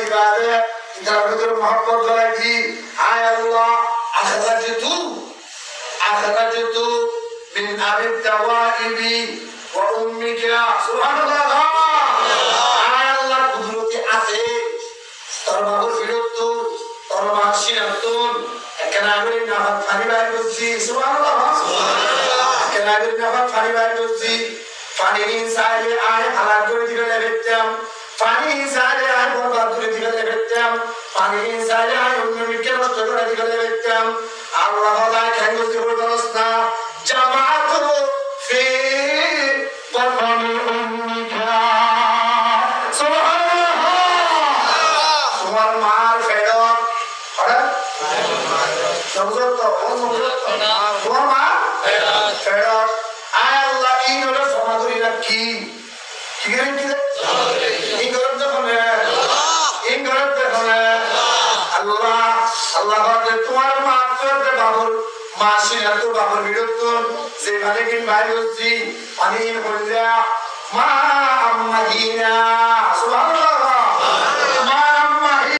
দিবারে তার ভিতরে মহব্বত লাগি আয় আল্লাহ আখরাজতু মিন আবিদ দাওয়াইবি ওয়া উম্মিকা সুবহানাল্লাহ আয় আল্লাহ কুদরতি আছে তোর বাবুর বিরুদ্ধ তোর মাসিনাতুন একেনাগরি নাফাত পানি বাইর করছি সুবহানাল্লাহ একেনাগরি নাফাত পানি বাইর করছি পানি ইনসাইলে আয় হালাল করে দিলে লেবেতাম পানি ইনসাইলে আয় বরবাদ করে দিলে লেবেতাম পানি ইনসাইলে আয় অন্যকে নষ্ট করে দিলে লেবেতাম আল্লাহ তাআলা কেন করতে বলছ না জামাআতু ফি বাতনি উম্মিকা সুবহানাল্লাহ তোমার মার ফেরত হঠাৎ সমঝত তোমার মা ফেরত আয় আল্লাহ এই হলো সমাধুরীরা কি গ্যারেন্টি এই গরম যখন এই গরম যখন আল্লাহ আল্লাহ তোমার মা চলতে বাবুর মাসি এত বাবুর বিরুদ্ধ যে মানে কিন বাইরে হচ্ছি পানি হইলা মা আম্মা হিনা